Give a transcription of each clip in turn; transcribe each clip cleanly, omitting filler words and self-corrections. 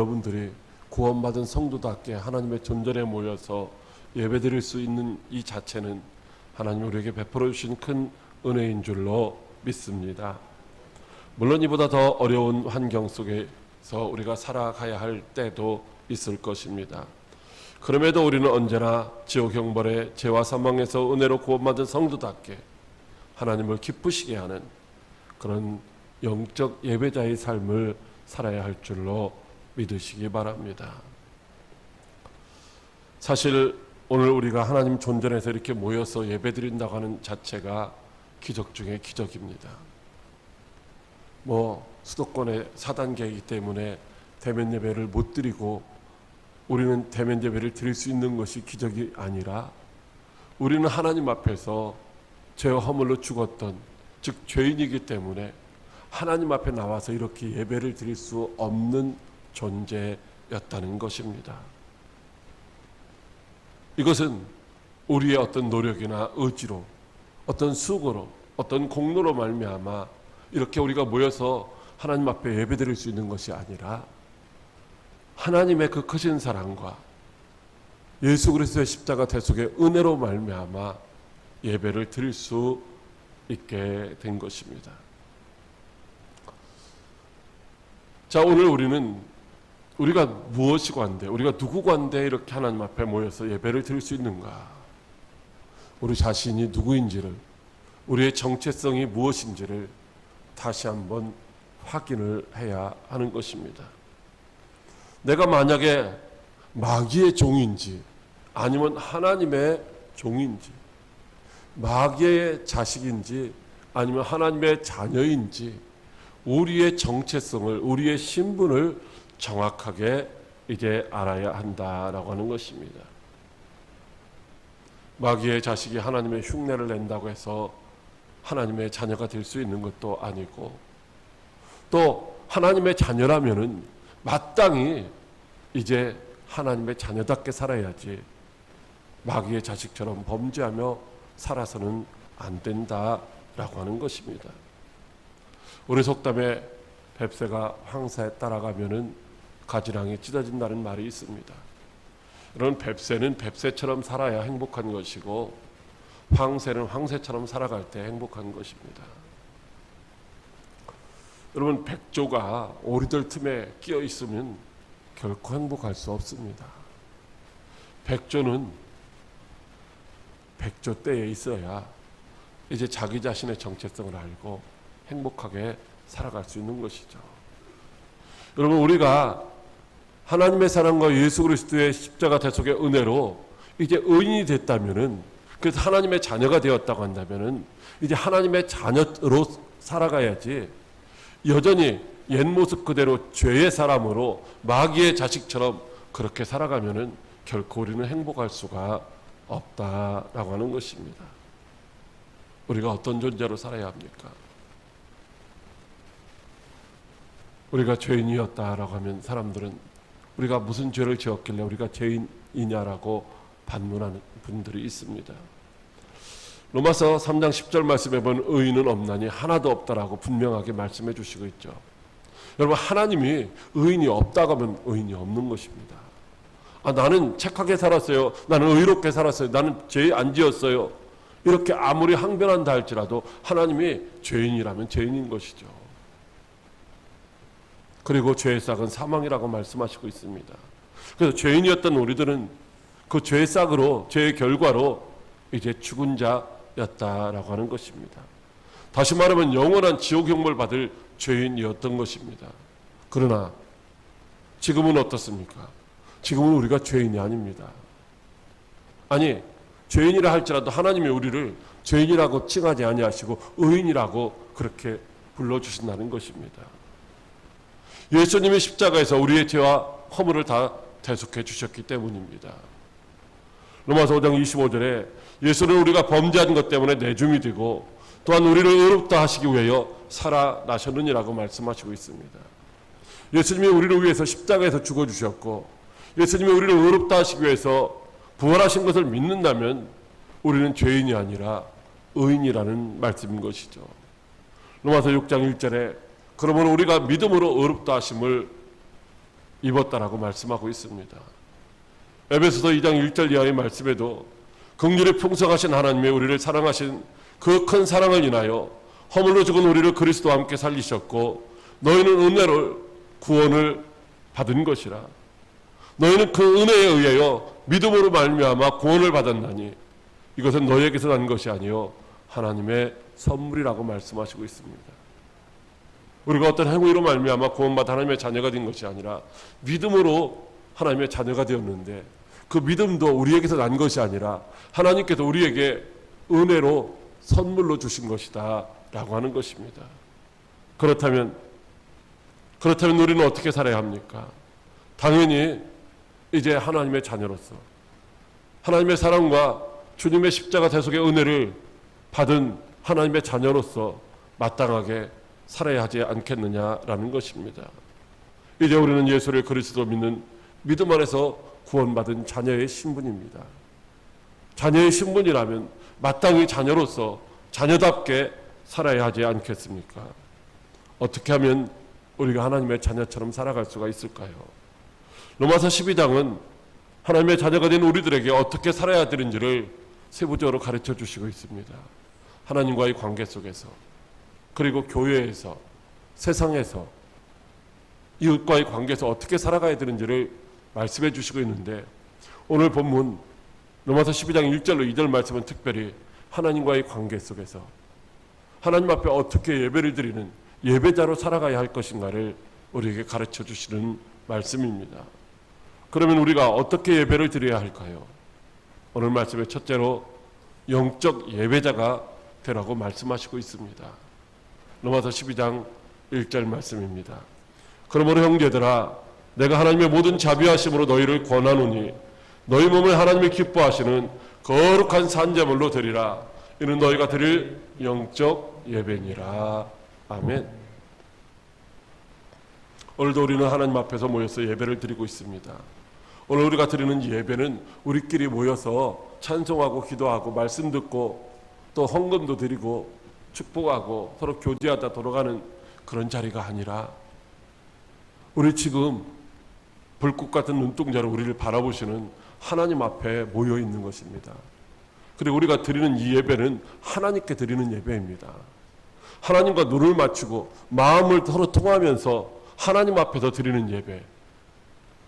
여러분들이 구원받은 성도답게 하나님의 존전에 모여서 예배드릴 수 있는 이 자체는 하나님 우리에게 베풀어 주신 큰 은혜인 줄로 믿습니다. 물론 이보다 더 어려운 환경 속에서 우리가 살아가야 할 때도 있을 것입니다. 그럼에도 우리는 언제나 지옥 형벌의 죄와 사망에서 은혜로 구원받은 성도답게 하나님을 기쁘시게 하는 그런 영적 예배자의 삶을 살아야 할 줄로 믿으시기 바랍니다. 사실 오늘 우리가 하나님 존전에서 이렇게 모여서 예배드린다고 하는 자체가 기적 중에 기적입니다. 수도권의 4단계이기 때문에 대면 예배를 못 드리고 우리는 대면 예배를 드릴 수 있는 것이 기적이 아니라 우리는 하나님 앞에서 죄와 허물로 죽었던, 즉 죄인이기 때문에 하나님 앞에 나와서 이렇게 예배를 드릴 수 없는 존재였다는 것입니다. 이것은 우리의 어떤 노력이나 의지로, 어떤 수고로, 어떤 공로로 말미암아 이렇게 우리가 모여서 하나님 앞에 예배드릴 수 있는 것이 아니라 하나님의 그 크신 사랑과 예수 그리스도의 십자가 대속의 은혜로 말미암아 예배를 드릴 수 있게 된 것입니다. 자, 오늘 우리는 우리가 무엇이 관대, 우리가 누구 관대 이렇게 하나님 앞에 모여서 예배를 드릴 수 있는가? 우리 자신이 누구인지를, 우리의 정체성이 무엇인지를 다시 한번 확인을 해야 하는 것입니다. 내가 만약에 마귀의 종인지 아니면 하나님의 종인지, 마귀의 자식인지 아니면 하나님의 자녀인지 우리의 정체성을, 우리의 신분을 정확하게 이제 알아야 한다라고 하는 것입니다. 마귀의 자식이 하나님의 흉내를 낸다고 해서 하나님의 자녀가 될 수 있는 것도 아니고, 또 하나님의 자녀라면은 마땅히 이제 하나님의 자녀답게 살아야지 마귀의 자식처럼 범죄하며 살아서는 안 된다라고 하는 것입니다. 우리 속담에 뱁새가 황사에 따라가면은 가지랑이 찢어진다는 말이 있습니다. 이런 뱁새는 뱁새처럼 살아야 행복한 것이고 황새는 황새처럼 살아갈 때 행복한 것입니다. 여러분, 백조가 오리들 틈에 끼어 있으면 결코 행복할 수 없습니다. 백조는 백조 때에 있어야 이제 자기 자신의 정체성을 알고 행복하게 살아갈 수 있는 것이죠. 여러분, 우리가 하나님의 사랑과 예수 그리스도의 십자가 대속의 은혜로 이제 의인이 됐다면은, 그래서 하나님의 자녀가 되었다고 한다면은 이제 하나님의 자녀로 살아가야지 여전히 옛 모습 그대로 죄의 사람으로 마귀의 자식처럼 그렇게 살아가면은 결코 우리는 행복할 수가 없다라고 하는 것입니다. 우리가 어떤 존재로 살아야 합니까? 우리가 죄인이었다라고 하면 사람들은 우리가 무슨 죄를 지었길래 우리가 죄인이냐라고 반문하는 분들이 있습니다. 로마서 3장 10절 말씀에 보면 의인은 없나니 하나도 없다라고 분명하게 말씀해 주시고 있죠. 여러분, 하나님이 의인이 없다고 하면 의인이 없는 것입니다. 나는 착하게 살았어요, 나는 의롭게 살았어요, 나는 죄 안 지었어요, 이렇게 아무리 항변한다 할지라도 하나님이 죄인이라면 죄인인 것이죠. 그리고 죄의 싹은 사망이라고 말씀하시고 있습니다. 그래서 죄인이었던 우리들은 그 죄의 싹으로, 죄의 결과로 이제 죽은 자였다라고 하는 것입니다. 다시 말하면 영원한 지옥 형벌 받을 죄인이었던 것입니다. 그러나 지금은 어떻습니까? 지금은 우리가 죄인이 아닙니다. 아니, 죄인이라 할지라도 하나님이 우리를 죄인이라고 칭하지 아니하시고 의인이라고 그렇게 불러주신다는 것입니다. 예수님이 십자가에서 우리의 죄와 허물을 다 대속해 주셨기 때문입니다. 로마서 5장 25절에 예수는 우리가 범죄한 것 때문에 내줌이 되고 또한 우리를 의롭다 하시기 위하여 살아나셨느니라고 말씀하시고 있습니다. 예수님이 우리를 위해서 십자가에서 죽어주셨고 예수님이 우리를 의롭다 하시기 위해서 부활하신 것을 믿는다면 우리는 죄인이 아니라 의인이라는 말씀인 것이죠. 로마서 6장 1절에 그러므로 우리가 믿음으로 의롭다 하심을 입었다라고 말씀하고 있습니다. 에베소서 2장 1절 이하의 말씀에도 긍휼이 풍성하신 하나님의 우리를 사랑하신 그 큰 사랑을 인하여 허물로 죽은 우리를 그리스도와 함께 살리셨고 너희는 은혜로 구원을 받은 것이라. 너희는 그 은혜에 의하여 믿음으로 말미암아 구원을 받았나니 이것은 너희에게서 난 것이 아니요 하나님의 선물이라고 말씀하시고 있습니다. 우리가 어떤 행위로 말미암아 구원받아 하나님의 자녀가 된 것이 아니라 믿음으로 하나님의 자녀가 되었는데 그 믿음도 우리에게서 난 것이 아니라 하나님께서 우리에게 은혜로 선물로 주신 것이다 라고 하는 것입니다. 그렇다면 우리는 어떻게 살아야 합니까? 당연히 이제 하나님의 자녀로서 하나님의 사랑과 주님의 십자가 대속의 은혜를 받은 하나님의 자녀로서 마땅하게 살아야 하지 않겠느냐라는 것입니다. 이제 우리는 예수를 그리스도 믿는 믿음 안에서 구원받은 자녀의 신분입니다. 자녀의 신분이라면 마땅히 자녀로서 자녀답게 살아야 하지 않겠습니까? 어떻게 하면 우리가 하나님의 자녀처럼 살아갈 수가 있을까요? 로마서 12장은 하나님의 자녀가 된 우리들에게 어떻게 살아야 되는지를 세부적으로 가르쳐 주시고 있습니다. 하나님과의 관계 속에서, 그리고 교회에서, 세상에서, 이웃과의 관계에서 어떻게 살아가야 되는지를 말씀해 주시고 있는데, 오늘 본문 로마서 12장 1절로 2절 말씀은 특별히 하나님과의 관계 속에서 하나님 앞에 어떻게 예배를 드리는 예배자로 살아가야 할 것인가를 우리에게 가르쳐 주시는 말씀입니다. 그러면 우리가 어떻게 예배를 드려야 할까요? 오늘 말씀의 첫째로 영적 예배자가 되라고 말씀하시고 있습니다. 로마서 12장 1절 말씀입니다. 그러므로 형제들아 내가 하나님의 모든 자비하심으로 너희를 권하노니 너희 몸을 하나님이 기뻐하시는 거룩한 산제물로 드리라. 이는 너희가 드릴 영적 예배니라. 아멘. 오늘도 우리는 하나님 앞에서 모여서 예배를 드리고 있습니다. 오늘 우리가 드리는 예배는 우리끼리 모여서 찬송하고 기도하고 말씀 듣고 또 헌금도 드리고 축복하고 서로 교제하다 돌아가는 그런 자리가 아니라 우리 지금 불꽃 같은 눈동자로 우리를 바라보시는 하나님 앞에 모여 있는 것입니다. 그리고 우리가 드리는 이 예배는 하나님께 드리는 예배입니다. 하나님과 눈을 맞추고 마음을 서로 통하면서 하나님 앞에서 드리는 예배.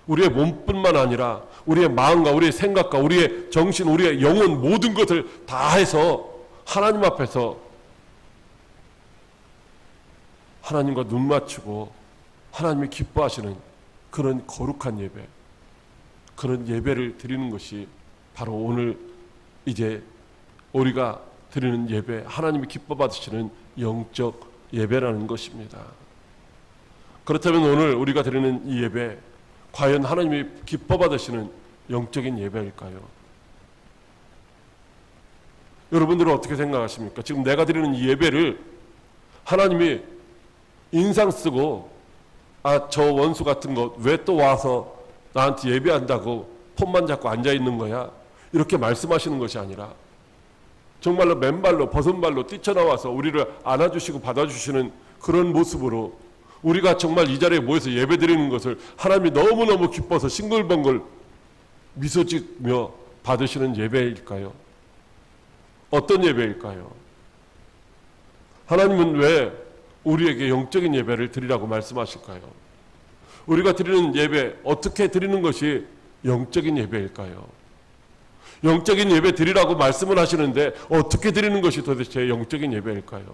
우리의 몸뿐만 아니라 우리의 마음과 우리의 생각과 우리의 정신, 우리의 영혼 모든 것을 다해서 하나님 앞에서 하나님과 눈 맞추고 하나님이 기뻐하시는 그런 거룩한 예배, 그런 예배를 드리는 것이 바로 오늘 이제 우리가 드리는 예배, 하나님이 기뻐 받으시는 영적 예배라는 것입니다. 그렇다면 오늘 우리가 드리는 이 예배, 과연 하나님이 기뻐 받으시는 영적인 예배일까요? 여러분들은 어떻게 생각하십니까? 지금 내가 드리는 이 예배를 하나님이 인상 쓰고 저 원수 같은 것 왜 또 와서 나한테 예배한다고 폰만 잡고 앉아있는 거야? 이렇게 말씀하시는 것이 아니라 정말로 맨발로 벗은발로 뛰쳐나와서 우리를 안아주시고 받아주시는 그런 모습으로 우리가 정말 이 자리에 모여서 예배드리는 것을 하나님이 너무너무 기뻐서 싱글벙글 미소 짓며 받으시는 예배일까요? 어떤 예배일까요? 하나님은 왜 우리에게 영적인 예배를 드리라고 말씀하실까요? 우리가 드리는 예배, 어떻게 드리는 것이 영적인 예배일까요? 영적인 예배 드리라고 말씀을 하시는데 어떻게 드리는 것이 도대체 영적인 예배일까요?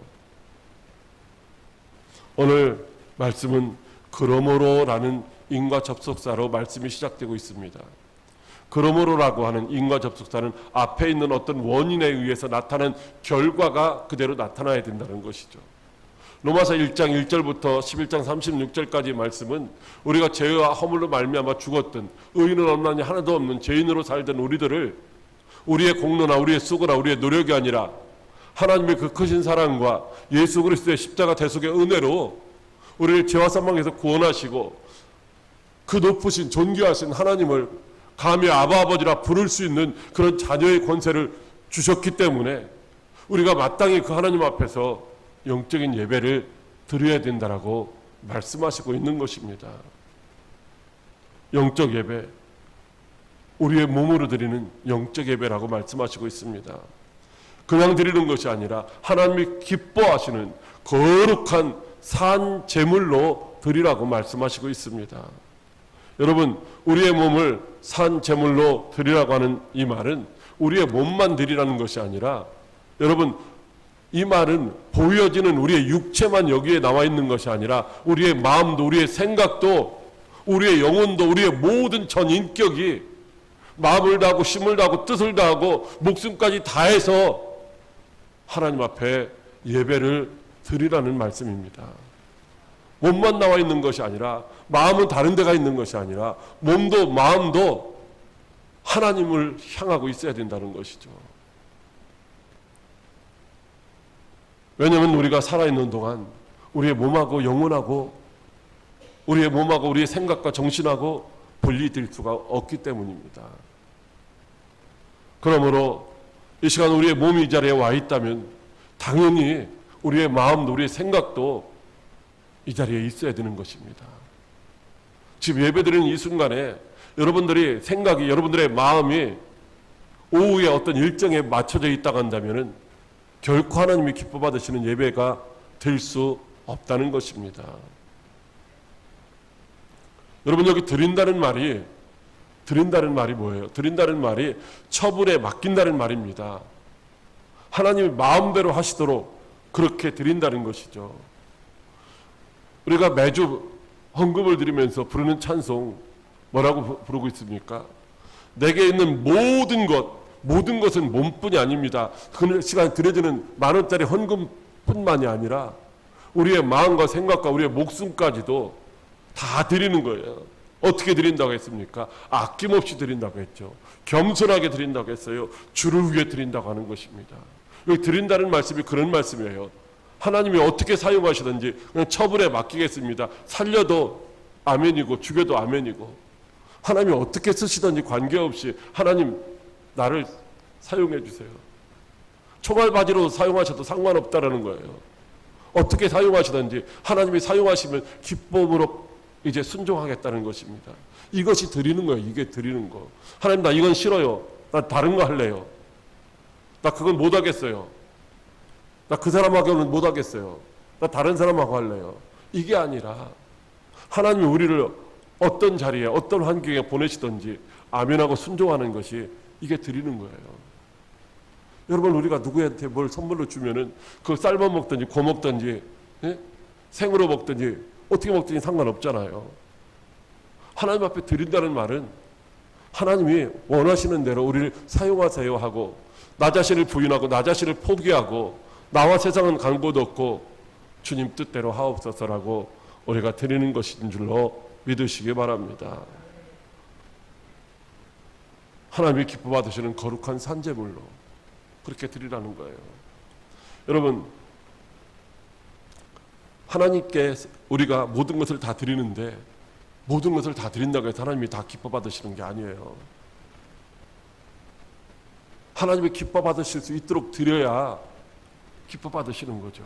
오늘 말씀은 그러므로라는 인과 접속사로 말씀이 시작되고 있습니다. 그러므로라고 하는 인과 접속사는 앞에 있는 어떤 원인에 의해서 나타난 결과가 그대로 나타나야 된다는 것이죠. 로마서 1장 1절부터 11장 36절까지의 말씀은 우리가 죄와 허물로 말미암아 죽었던, 의인은 없나니 하나도 없는 죄인으로 살던 우리들을 우리의 공로나 우리의 수고나 우리의 노력이 아니라 하나님의 그 크신 사랑과 예수 그리스도의 십자가 대속의 은혜로 우리를 죄와 사망에서 구원하시고 그 높으신 존귀하신 하나님을 감히 아바 아버지라 부를 수 있는 그런 자녀의 권세를 주셨기 때문에 우리가 마땅히 그 하나님 앞에서 영적인 예배를 드려야 된다라고 말씀하시고 있는 것입니다. 영적 예배, 우리의 몸으로 드리는 영적 예배라고 말씀하시고 있습니다. 그냥 드리는 것이 아니라 하나님이 기뻐하시는 거룩한 산 제물로 드리라고 말씀하시고 있습니다. 여러분, 우리의 몸을 산 제물로 드리라고 하는 이 말은 우리의 몸만 드리라는 것이 아니라, 여러분, 이 말은 보여지는 우리의 육체만 여기에 나와 있는 것이 아니라 우리의 마음도, 우리의 생각도, 우리의 영혼도, 우리의 모든 전 인격이 마음을 다하고 힘을 다하고 뜻을 다하고 목숨까지 다해서 하나님 앞에 예배를 드리라는 말씀입니다. 몸만 나와 있는 것이 아니라, 마음은 다른 데가 있는 것이 아니라 몸도 마음도 하나님을 향하고 있어야 된다는 것이죠. 왜냐하면 우리가 살아있는 동안 우리의 몸하고 영혼하고 우리의 몸하고 우리의 생각과 정신하고 분리될 수가 없기 때문입니다. 그러므로 이 시간 우리의 몸이 이 자리에 와 있다면 당연히 우리의 마음도 우리의 생각도 이 자리에 있어야 되는 것입니다. 지금 예배드리는 이 순간에 여러분들이 생각이, 여러분들의 마음이 오후에 어떤 일정에 맞춰져 있다고 한다면 결코 하나님이 기뻐 받으시는 예배가 될 수 없다는 것입니다. 여러분, 여기 드린다는 말이 뭐예요? 드린다는 말이 처분에 맡긴다는 말입니다. 하나님이 마음대로 하시도록 그렇게 드린다는 것이죠. 우리가 매주 헌금을 드리면서 부르는 찬송 뭐라고 부르고 있습니까? 내게 있는 모든 것은 몸뿐이 아닙니다. 그 시간에 드려지는 10,000원짜리 헌금뿐만이 아니라 우리의 마음과 생각과 우리의 목숨까지도 다 드리는 거예요. 어떻게 드린다고 했습니까? 아낌없이 드린다고 했죠. 겸손하게 드린다고 했어요. 주를 위해 드린다고 하는 것입니다. 여기 드린다는 말씀이 그런 말씀이에요. 하나님이 어떻게 사용하시든지 그냥 처분에 맡기겠습니다. 살려도 아멘이고 죽여도 아멘이고, 하나님이 어떻게 쓰시든지 관계없이 하나님 나를 사용해 주세요. 총알바지로 사용하셔도 상관없다라는 거예요. 어떻게 사용하시든지 하나님이 사용하시면 기쁨으로 이제 순종하겠다는 것입니다. 이것이 드리는 거예요. 이게 드리는 거. 하나님, 나 이건 싫어요. 나 다른 거 할래요. 나 그건 못 하겠어요. 나 그 사람하고는 못 하겠어요. 나 다른 사람하고 할래요. 이게 아니라 하나님이 우리를 어떤 자리에 어떤 환경에 보내시든지 아멘하고 순종하는 것이, 이게 드리는 거예요. 여러분, 우리가 누구한테 뭘 선물로 주면은 그 삶아 먹든지 구워 먹든지, 예? 생으로 먹든지 어떻게 먹든지 상관없잖아요. 하나님 앞에 드린다는 말은 하나님이 원하시는 대로 우리를 사용하세요 하고, 나 자신을 부인하고 나 자신을 포기하고 나와 세상은 간 곳 없고 주님 뜻대로 하옵소서라고 우리가 드리는 것인 줄로 믿으시기 바랍니다. 하나님이 기뻐 받으시는 거룩한 산제물로 그렇게 드리라는 거예요. 여러분, 하나님께 우리가 모든 것을 다 드리는데, 모든 것을 다 드린다고 해서 하나님이 다 기뻐 받으시는 게 아니에요. 하나님이 기뻐 받으실 수 있도록 드려야 기뻐 받으시는 거죠.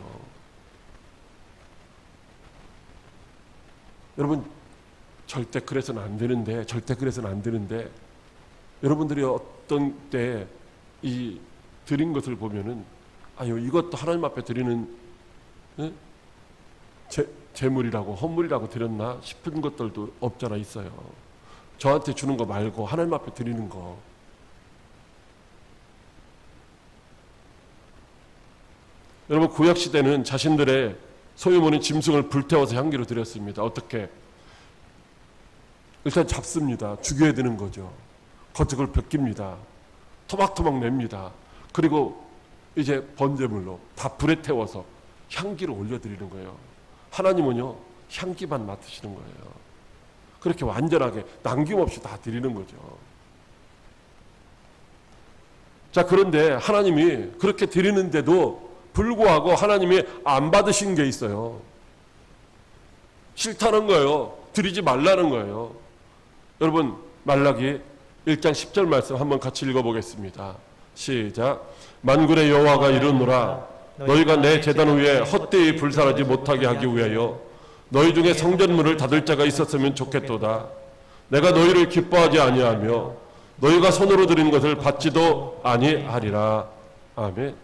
여러분, 절대 그래서는 안 되는데 여러분들이 어떤 때 이 드린 것을 보면은, 아유, 이것도 하나님 앞에 드리는 제물이라고 헌물이라고 드렸나 싶은 것들도 없잖아 있어요. 저한테 주는 거 말고 하나님 앞에 드리는 거. 여러분, 구약 시대는 자신들의 소유물인 짐승을 불태워서 향기로 드렸습니다. 어떻게? 일단 잡습니다. 죽여야 되는 거죠. 겉을 벗깁니다. 토막토막 냅니다. 그리고 이제 번제물로 다 불에 태워서 향기를 올려드리는 거예요. 하나님은요, 향기만 맡으시는 거예요. 그렇게 완전하게 남김없이 다 드리는 거죠. 자, 그런데 하나님이 그렇게 드리는데도 불구하고 하나님이 안 받으신 게 있어요. 싫다는 거예요. 드리지 말라는 거예요. 여러분, 말라기 1장 10절 말씀 한번 같이 읽어보겠습니다. 시작. 만군의 여호와가 이르노라, 너희가 내 제단 위에 헛되이 불살하지 못하게 하기 위하여 너희 중에 성전문을 닫을 자가 있었으면 좋겠도다. 내가 너희를 기뻐하지 아니하며 너희가 손으로 드린 것을 받지도 아니하리라. 아멘.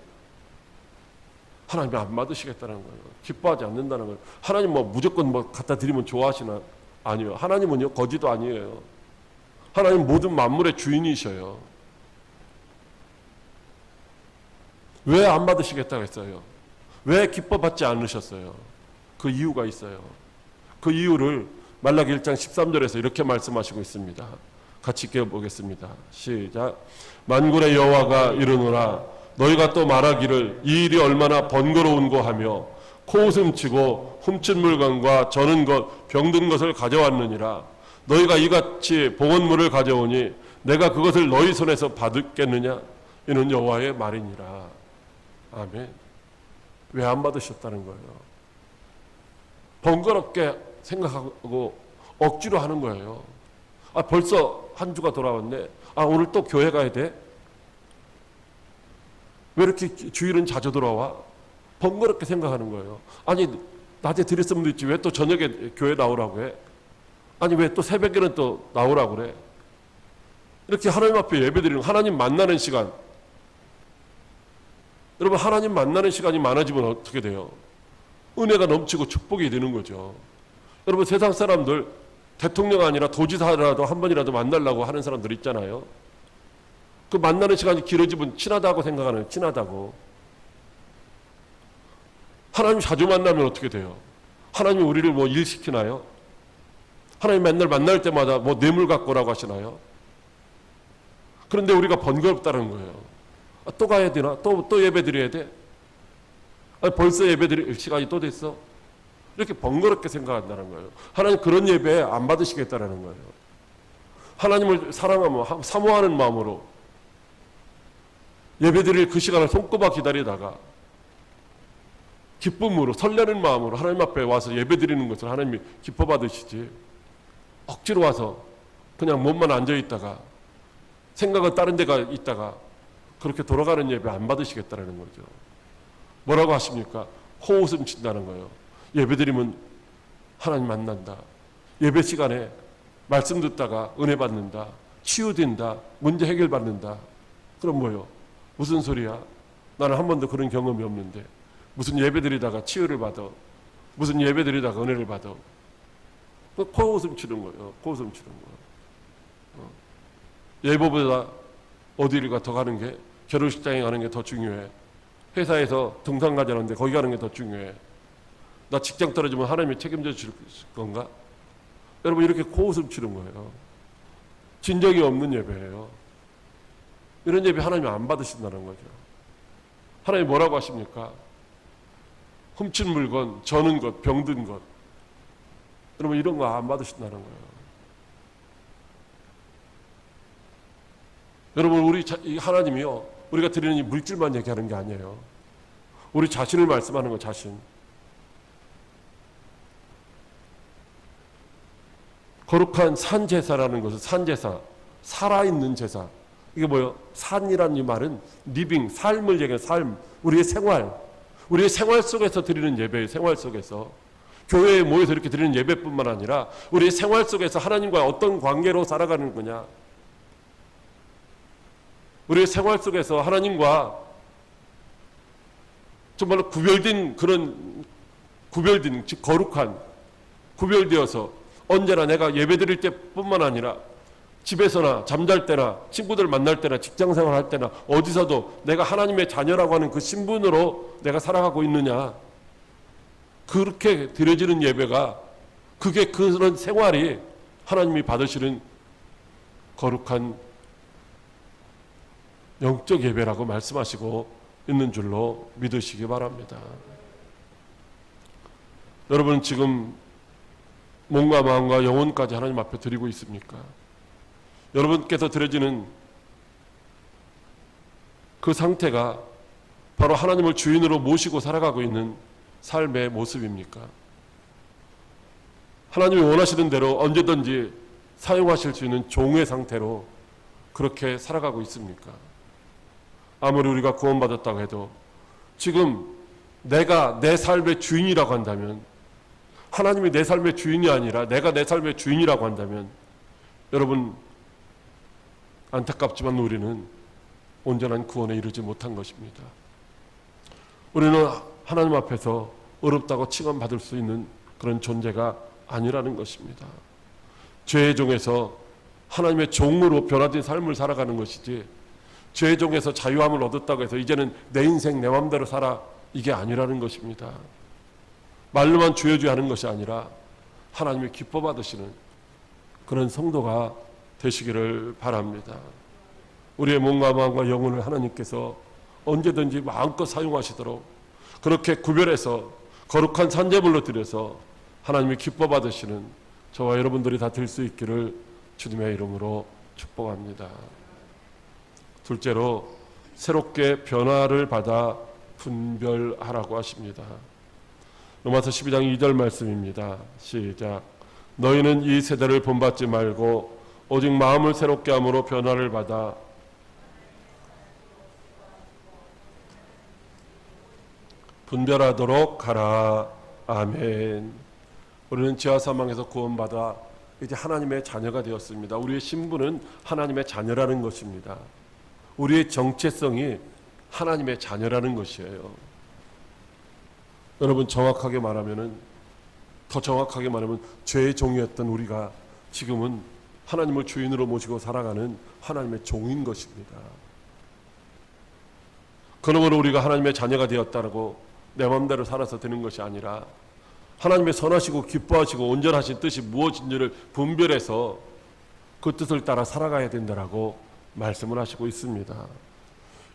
하나님이 안 받으시겠다는 거예요. 기뻐하지 않는다는 거예요. 하나님 무조건 갖다 드리면 좋아하시나? 아니요. 하나님은요 거지도 아니에요. 하나님 모든 만물의 주인이셔요. 왜 안 받으시겠다고 했어요? 왜 기뻐받지 않으셨어요? 그 이유가 있어요. 그 이유를 말라기 1장 13절에서 이렇게 말씀하시고 있습니다. 같이 읽어보겠습니다. 시작. 만군의 여호와가 이르노라 너희가 또 말하기를 이 일이 얼마나 번거로운고 하며 코웃음치고 훔친 물건과 저는 것 병든 것을 가져왔느니라. 너희가 이같이 봉헌물을 가져오니 내가 그것을 너희 손에서 받겠느냐? 이는 여호와의 말이니라. 아멘. 왜 안 받으셨다는 거예요? 번거롭게 생각하고 억지로 하는 거예요. 벌써 한 주가 돌아왔네. 오늘 또 교회 가야 돼? 왜 이렇게 주일은 자주 돌아와? 번거롭게 생각하는 거예요. 아니 낮에 드렸으면 됐지 왜 또 저녁에 교회 나오라고 해? 아니 왜 또 새벽에는 또 나오라고 그래? 이렇게 하나님 앞에 예배드리는 하나님 만나는 시간. 여러분 하나님 만나는 시간이 많아지면 어떻게 돼요? 은혜가 넘치고 축복이 되는 거죠. 여러분 세상 사람들 대통령 아니라 도지사라도 한 번이라도 만나려고 하는 사람들 있잖아요. 그 만나는 시간이 길어지면 친하다고 생각하는 친하다고. 하나님 자주 만나면 어떻게 돼요? 하나님이 우리를 일 시키나요? 하나님 맨날 만날 때마다 뇌물 갖고 오라고 하시나요? 그런데 우리가 번거롭다는 거예요. 또 가야 되나? 또 예배 드려야 돼? 벌써 예배 드릴 시간이 또 됐어? 이렇게 번거롭게 생각한다는 거예요. 하나님 그런 예배 안 받으시겠다는 거예요. 하나님을 사랑하며 사모하는 마음으로 예배 드릴 그 시간을 손꼽아 기다리다가 기쁨으로 설레는 마음으로 하나님 앞에 와서 예배 드리는 것을 하나님이 기뻐 받으시지, 억지로 와서 그냥 몸만 앉아 있다가 생각은 다른 데가 있다가 그렇게 돌아가는 예배 안 받으시겠다는 거죠. 뭐라고 하십니까? 코웃음 친다는 거예요. 예배드리면 하나님 만난다. 예배 시간에 말씀 듣다가 은혜 받는다. 치유된다. 문제 해결받는다. 그럼 뭐요? 무슨 소리야? 나는 한 번도 그런 경험이 없는데 무슨 예배드리다가 치유를 받아. 무슨 예배드리다가 은혜를 받아. 코웃음 치는 거예요. 코웃음 치는 거예요. 예배보다 어디를 더 가는 게, 결혼식장에 가는 게 더 중요해. 회사에서 등산 가자는데 거기 가는 게 더 중요해. 나 직장 떨어지면 하나님이 책임져 줄 건가? 여러분 이렇게 코웃음 치는 거예요. 진정이 없는 예배예요. 이런 예배 하나님이 안 받으신다는 거죠. 하나님이 뭐라고 하십니까? 훔친 물건, 저는 것, 병든 것. 여러분 이런 거 안 받으신다는 거예요. 여러분 우리 하나님이요, 우리가 드리는 이 물질만 얘기하는 게 아니에요. 우리 자신을 말씀하는 거, 자신. 거룩한 산제사라는 것은, 산제사, 살아있는 제사. 이게 뭐예요? 산이라는 이 말은 리빙, 삶을 얘기해요. 삶, 우리의 생활. 우리의 생활 속에서 드리는 예배예요. 생활 속에서. 교회에 모여서 이렇게 드리는 예배뿐만 아니라 우리의 생활 속에서 하나님과 어떤 관계로 살아가는 거냐. 우리의 생활 속에서 하나님과 정말로 구별된, 즉 거룩한, 구별되어서 언제나 내가 예배드릴 때뿐만 아니라 집에서나 잠잘 때나 친구들 만날 때나 직장생활 할 때나 어디서도 내가 하나님의 자녀라고 하는 그 신분으로 내가 살아가고 있느냐. 그렇게 드려지는 예배가, 그게 그런 생활이 하나님이 받으시는 거룩한 영적 예배라고 말씀하시고 있는 줄로 믿으시기 바랍니다. 여러분 지금 몸과 마음과 영혼까지 하나님 앞에 드리고 있습니까? 여러분께서 드려지는 그 상태가 바로 하나님을 주인으로 모시고 살아가고 있는 삶의 모습입니까? 하나님이 원하시는 대로 언제든지 사용하실 수 있는 종의 상태로 그렇게 살아가고 있습니까? 아무리 우리가 구원받았다고 해도 지금 내가 내 삶의 주인이라고 한다면, 하나님이 내 삶의 주인이 아니라 내가 내 삶의 주인이라고 한다면 여러분, 안타깝지만 우리는 온전한 구원에 이르지 못한 것입니다. 우리는 하나님 앞에서 어렵다고 칭함받을 수 있는 그런 존재가 아니라는 것입니다. 죄의 종에서 하나님의 종으로 변화된 삶을 살아가는 것이지, 죄의 종에서 자유함을 얻었다고 해서 이제는 내 인생 내 마음대로 살아, 이게 아니라는 것입니다. 말로만 주여 주여 하는 것이 아니라 하나님이 기뻐 받으시는 그런 성도가 되시기를 바랍니다. 우리의 몸과 마음과 영혼을 하나님께서 언제든지 마음껏 사용하시도록 그렇게 구별해서 거룩한 산제물로 드려서 하나님이 기뻐 받으시는 저와 여러분들이 다 될 수 있기를 주님의 이름으로 축복합니다. 둘째로, 새롭게 변화를 받아 분별하라고 하십니다. 로마서 12장 2절 말씀입니다. 시작. 너희는 이 세대를 본받지 말고 오직 마음을 새롭게 함으로 변화를 받아 분별하도록 하라. 아멘. 우리는 죄와 사망에서 구원받아 이제 하나님의 자녀가 되었습니다. 우리의 신분은 하나님의 자녀라는 것입니다. 우리의 정체성이 하나님의 자녀라는 것이에요. 여러분, 정확하게 말하면은, 더 정확하게 말하면 죄의 종이었던 우리가 지금은 하나님을 주인으로 모시고 살아가는 하나님의 종인 것입니다. 그러므로 우리가 하나님의 자녀가 되었다고 내 마음대로 살아서 되는 것이 아니라 하나님의 선하시고 기뻐하시고 온전하신 뜻이 무엇인지를 분별해서 그 뜻을 따라 살아가야 된다라고 말씀을 하시고 있습니다.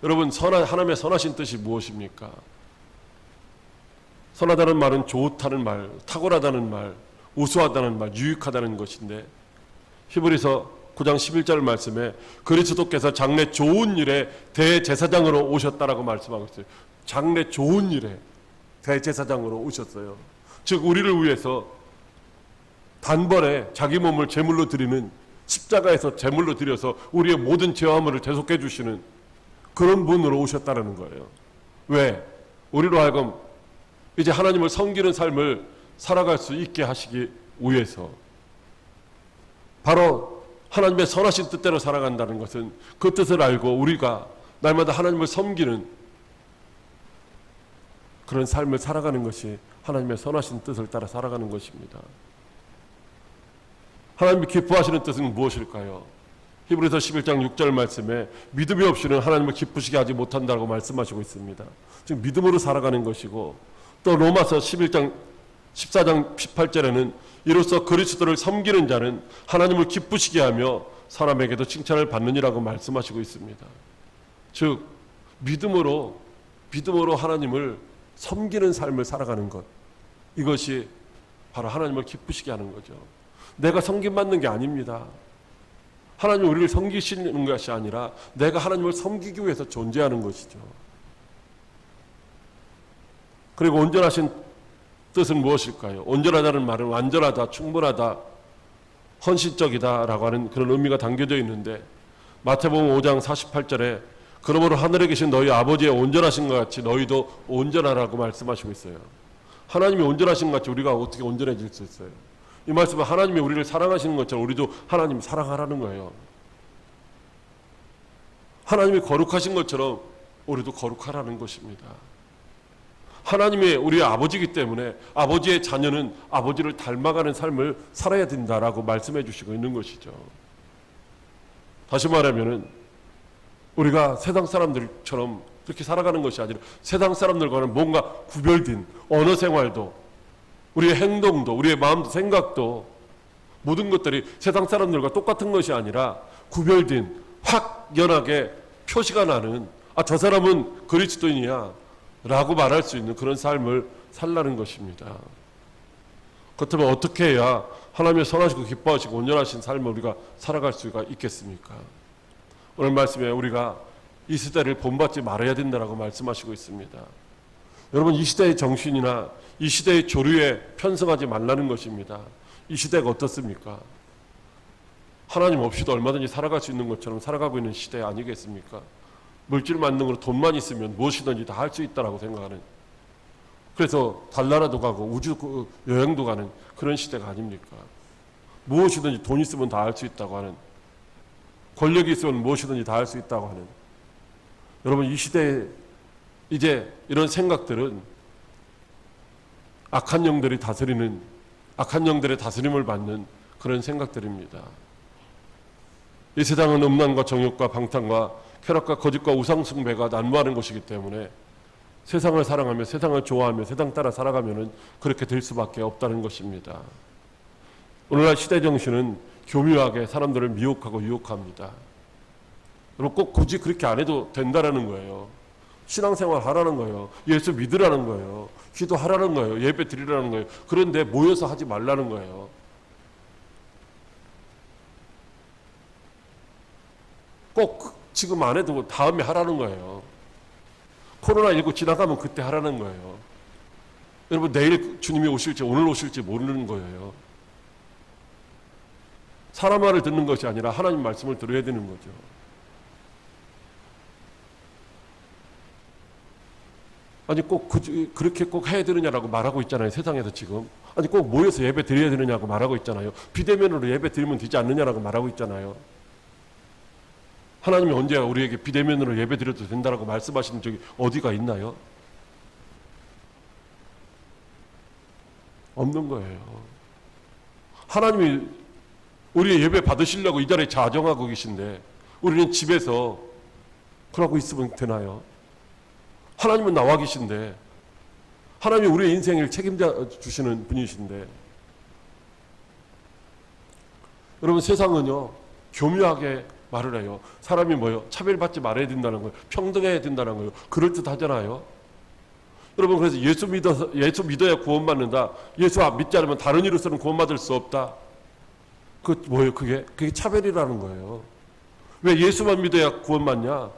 여러분, 하나님의 선하신 뜻이 무엇입니까? 선하다는 말은 좋다는 말, 탁월하다는 말, 우수하다는 말, 유익하다는 것인데, 히브리서 9장 11절 말씀에 그리스도께서 장래 좋은 일에 대제사장으로 오셨다라고 말씀하고 있어요. 장래 좋은 일에 대제사장으로 오셨어요. 즉, 우리를 위해서 단번에 자기 몸을 제물로 드리는, 십자가에서 제물로 드려서 우리의 모든 죄와 허물을 대속해 주시는 그런 분으로 오셨다는 거예요. 왜? 우리로 하여금 이제 하나님을 섬기는 삶을 살아갈 수 있게 하시기 위해서. 바로 하나님의 선하신 뜻대로 살아간다는 것은 그 뜻을 알고 우리가 날마다 하나님을 섬기는 그런 삶을 살아가는 것이 하나님의 선하신 뜻을 따라 살아가는 것입니다. 하나님이 기뻐하시는 뜻은 무엇일까요? 히브리서 11장 6절 말씀에 믿음이 없이는 하나님을 기쁘시게 하지 못한다고 말씀하시고 있습니다. 지금 믿음으로 살아가는 것이고, 또 로마서 14장 18절에는 이로써 그리스도를 섬기는 자는 하나님을 기쁘시게 하며 사람에게도 칭찬을 받느니라고 말씀하시고 있습니다. 즉, 믿음으로 하나님을 섬기는 삶을 살아가는 것, 이것이 바로 하나님을 기쁘시게 하는 거죠. 내가 섬김받는 게 아닙니다. 하나님이 우리를 섬기시는 것이 아니라 내가 하나님을 섬기기 위해서 존재하는 것이죠. 그리고 온전하신 뜻은 무엇일까요? 온전하다는 말은 완전하다, 충분하다, 헌신적이다라고 하는 그런 의미가 담겨져 있는데, 마태복음 5장 48절에 그러므로 하늘에 계신 너희 아버지의 온전하신 것 같이 너희도 온전하라고 말씀하시고 있어요. 하나님이 온전하신 것 같이 우리가 어떻게 온전해질 수 있어요? 이 말씀은 하나님이 우리를 사랑하시는 것처럼 우리도 하나님 사랑하라는 거예요. 하나님이 거룩하신 것처럼 우리도 거룩하라는 것입니다. 하나님이 우리의 아버지이기 때문에 아버지의 자녀는 아버지를 닮아가는 삶을 살아야 된다라고 말씀해 주시고 있는 것이죠. 다시 말하면은 우리가 세상 사람들처럼 그렇게 살아가는 것이 아니라 세상 사람들과는 뭔가 구별된 언어 생활도, 우리의 행동도, 우리의 마음도, 생각도, 모든 것들이 세상 사람들과 똑같은 것이 아니라 구별된, 확연하게 표시가 나는, 저 사람은 그리스도인이야 라고 말할 수 있는 그런 삶을 살라는 것입니다. 그렇다면 어떻게 해야 하나님의 선하시고 기뻐하시고 온전하신 삶을 우리가 살아갈 수가 있겠습니까? 오늘 말씀에 우리가 이 시대를 본받지 말아야 된다라고 말씀하시고 있습니다. 여러분, 이 시대의 정신이나 이 시대의 조류에 편승하지 말라는 것입니다. 이 시대가 어떻습니까? 하나님 없이도 얼마든지 살아갈 수 있는 것처럼 살아가고 있는 시대 아니겠습니까? 물질 만능으로 돈만 있으면 무엇이든지 다 할 수 있다라고 생각하는, 그래서 달나라도 가고 우주 여행도 가는 그런 시대가 아닙니까? 무엇이든지 돈 있으면 다 할 수 있다고 하는, 권력이 있으면 무엇이든지 다 할 수 있다고 하는, 여러분 이 시대에 이제 이런 생각들은 악한 영들이 다스리는, 악한 영들의 다스림을 받는 그런 생각들입니다. 이 세상은 음란과 정욕과 방탕과 쾌락과 거짓과 우상 숭배가 난무하는 곳이기 때문에 세상을 사랑하며 세상을 좋아하며 세상 따라 살아가면은 그렇게 될 수밖에 없다는 것입니다. 오늘날 시대 정신은 교묘하게 사람들을 미혹하고 유혹합니다. 여러분 꼭 굳이 그렇게 안 해도 된다라는 거예요. 신앙생활 하라는 거예요. 예수 믿으라는 거예요. 기도하라는 거예요. 예배 드리라는 거예요. 그런데 모여서 하지 말라는 거예요. 꼭 지금 안 해도 다음에 하라는 거예요. 코로나19 지나가면 그때 하라는 거예요. 여러분 내일 주님이 오실지 오늘 오실지 모르는 거예요. 사람 말을 듣는 것이 아니라 하나님 말씀을 들어야 되는 거죠. 아니 꼭 그렇게 꼭 해야 되느냐라고 말하고 있잖아요. 세상에서 지금. 아니 꼭 모여서 예배 드려야 되느냐고 말하고 있잖아요. 비대면으로 예배 드리면 되지 않느냐라고 말하고 있잖아요. 하나님이 언제 우리에게 비대면으로 예배 드려도 된다라고 말씀하시는 적이 어디가 있나요? 없는 거예요. 하나님이 우리의 예배 받으시려고 이 자리에 자정하고 계신데 우리는 집에서 그러고 있으면 되나요? 하나님은 나와 계신데, 하나님이 우리의 인생을 책임져 주시는 분이신데, 여러분 세상은요 교묘하게 말을 해요. 사람이 뭐요? 차별받지 말아야 된다는 거예요. 평등해야 된다는 거예요. 그럴듯하잖아요. 여러분 그래서 예수 믿어야 구원받는다. 예수 믿지 않으면 다른 이로서는 구원받을 수 없다. 그 뭐예요? 그게 차별이라는 거예요. 왜 예수만 믿어야 구원받냐?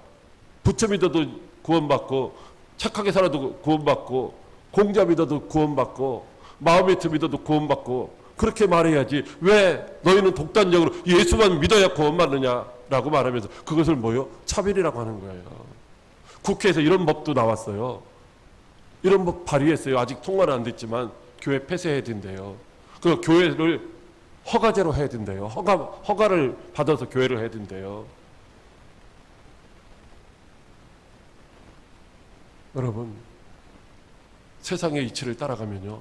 부처 믿어도 구원받고, 착하게 살아도 구원받고, 공자 믿어도 구원받고, 마음에트 믿어도 구원받고, 그렇게 말해야지 왜 너희는 독단적으로 예수만 믿어야 구원받느냐라고 말하면서 그것을 뭐요? 차별이라고 하는 거예요. 국회에서 이런 법도 나왔어요. 이런 법 발의했어요. 아직 통과는 안 됐지만 교회 폐쇄해야 된대요. 그 교회를 허가제로 해야 된대요. 허가를 받아서 교회를 해야 된대요. 여러분 세상의 이치를 따라가면요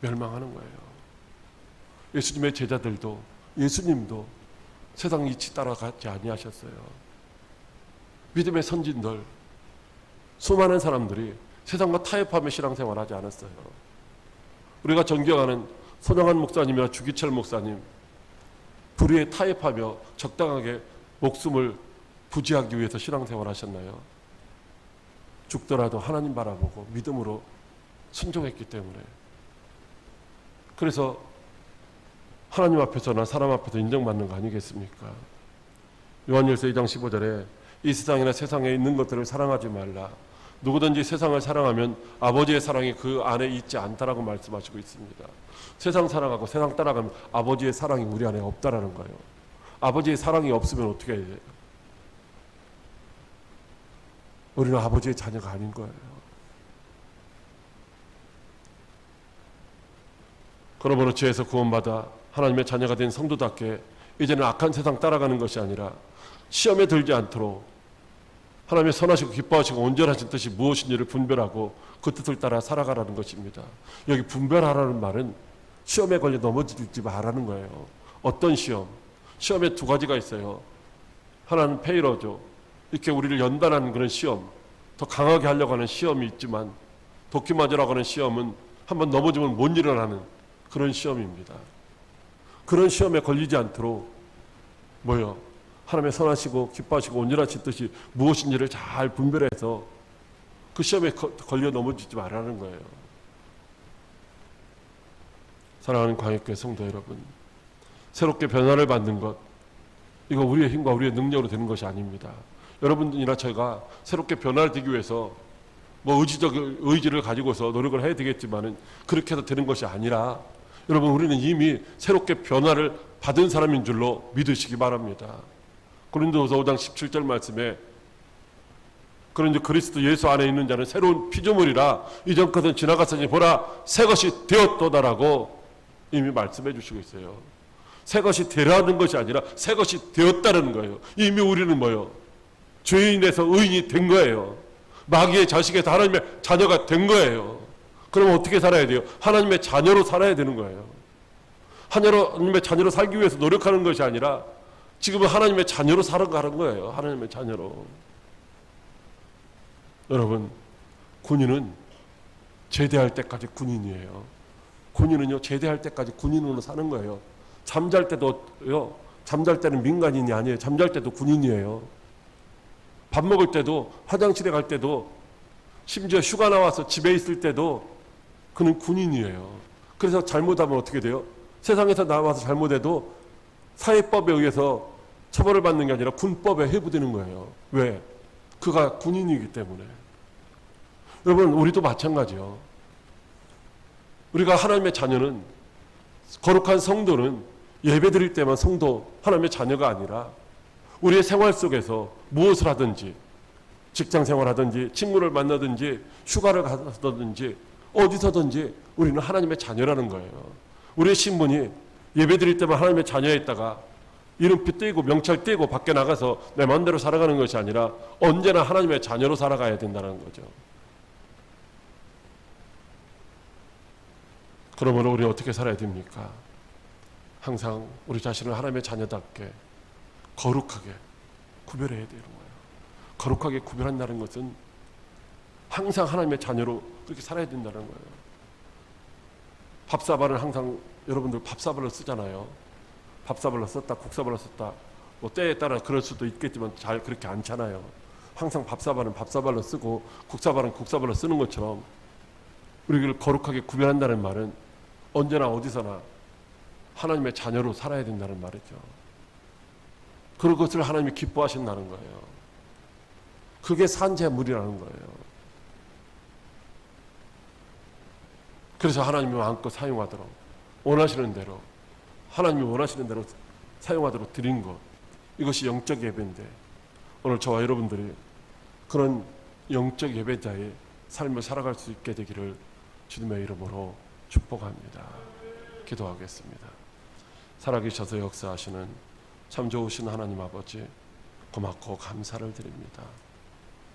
멸망하는 거예요. 예수님의 제자들도, 예수님도 세상 이치 따라가지 아니하셨어요. 믿음의 선진들, 수많은 사람들이 세상과 타협하며 신앙생활 하지 않았어요. 우리가 존경하는 손영한 목사님이나 주기철 목사님, 불의에 타협하며 적당하게 목숨을 부지하기 위해서 신앙생활 하셨나요? 죽더라도 하나님 바라보고 믿음으로 순종했기 때문에, 그래서 하나님 앞에서나 사람 앞에서 인정받는 거 아니겠습니까? 요한일서 2장 15절에 이 세상이나 세상에 있는 것들을 사랑하지 말라. 누구든지 세상을 사랑하면 아버지의 사랑이 그 안에 있지 않다라고 말씀하시고 있습니다. 세상 사랑하고 세상 따라가면 아버지의 사랑이 우리 안에 없다라는 거예요. 아버지의 사랑이 없으면 어떻게 해야 돼요? 우리는 아버지의 자녀가 아닌 거예요. 그러므로 죄에서 구원받아 하나님의 자녀가 된 성도답게 이제는 악한 세상 따라가는 것이 아니라 시험에 들지 않도록 하나님의 선하시고 기뻐하시고 온전하신 뜻이 무엇인지를 분별하고 그 뜻을 따라 살아가라는 것입니다. 여기 분별하라는 말은 시험에 걸려 넘어지지 말라는 거예요. 어떤 시험? 시험에 두 가지가 있어요. 하나는 페이러죠. 이렇게 우리를 연단하는 그런 시험, 더 강하게 하려고 하는 시험이 있지만, 도끼맞으라고 하는 시험은 한번 넘어지면 못 일어나는 그런 시험입니다. 그런 시험에 걸리지 않도록 뭐요? 하나님의 선하시고 기뻐하시고 온전하신 뜻이 무엇인지를 잘 분별해서 그 시험에 걸려 넘어지지 말라는 거예요. 사랑하는 광역교회 성도 여러분, 새롭게 변화를 받는 것, 이거 우리의 힘과 우리의 능력으로 되는 것이 아닙니다. 여러분이나 제가 새롭게 변화를 되기 위해서 뭐 의지를 가지고서 노력을 해야 되겠지만은 그렇게 해서 되는 것이 아니라, 여러분 우리는 이미 새롭게 변화를 받은 사람인 줄로 믿으시기 바랍니다. 고린도후서 5장 17절 말씀에 그런데 그리스도 예수 안에 있는 자는 새로운 피조물이라 이전 것은 지나갔으니 보라 새 것이 되었도다라고 이미 말씀해 주시고 있어요. 새 것이 되라는 것이 아니라 새 것이 되었다는 거예요. 이미 우리는 뭐요? 죄인에서 의인이 된 거예요. 마귀의 자식에서 하나님의 자녀가 된 거예요. 그럼 어떻게 살아야 돼요? 하나님의 자녀로 살아야 되는 거예요. 하나님의 자녀로 살기 위해서 노력하는 것이 아니라 지금은 하나님의 자녀로 살아가는 거예요. 하나님의 자녀로. 여러분, 군인은 제대할 때까지 군인이에요. 군인은요, 제대할 때까지 군인으로 사는 거예요. 잠잘 때도요, 잠잘 때는 민간인이 아니에요. 잠잘 때도 군인이에요. 밥 먹을 때도, 화장실에 갈 때도, 심지어 휴가 나와서 집에 있을 때도 그는 군인이에요. 그래서 잘못하면 어떻게 돼요? 세상에서 나와서 잘못해도 사회법에 의해서 처벌을 받는 게 아니라 군법에 해부되는 거예요. 왜? 그가 군인이기 때문에. 여러분, 우리도 마찬가지요. 우리가 하나님의 자녀는, 거룩한 성도는 예배 드릴 때만 성도, 하나님의 자녀가 아니라 우리의 생활 속에서 무엇을 하든지, 직장 생활하든지, 친구를 만나든지, 휴가를 가든지, 어디서든지 우리는 하나님의 자녀라는 거예요. 우리의 신분이 예배 드릴 때만 하나님의 자녀에 있다가 이름표 떼고 명찰 떼고 밖에 나가서 내 마음대로 살아가는 것이 아니라 언제나 하나님의 자녀로 살아가야 된다는 거죠. 그러므로 우리 어떻게 살아야 됩니까? 항상 우리 자신을 하나님의 자녀답게 거룩하게 구별해야 되는 거예요. 거룩하게 구별한다는 것은 항상 하나님의 자녀로 그렇게 살아야 된다는 거예요. 밥사발은 항상 여러분들 밥사발로 쓰잖아요. 밥사발로 썼다, 국사발로 썼다. 뭐 때에 따라 그럴 수도 있겠지만 잘 그렇게 않잖아요. 항상 밥사발은 밥사발로 쓰고 국사발은 국사발로 쓰는 것처럼 우리를 거룩하게 구별한다는 말은 언제나 어디서나 하나님의 자녀로 살아야 된다는 말이죠. 그런 것을 하나님이 기뻐하신다는 거예요. 그게 산재물이라는 거예요. 그래서 하나님이 마음껏 사용하도록 원하시는 대로, 하나님이 원하시는 대로 사용하도록 드린 것, 이것이 영적 예배인데 오늘 저와 여러분들이 그런 영적 예배자의 삶을 살아갈 수 있게 되기를 주님의 이름으로 축복합니다. 기도하겠습니다. 살아계셔서 역사하시는 참 좋으신 하나님 아버지, 고맙고 감사를 드립니다.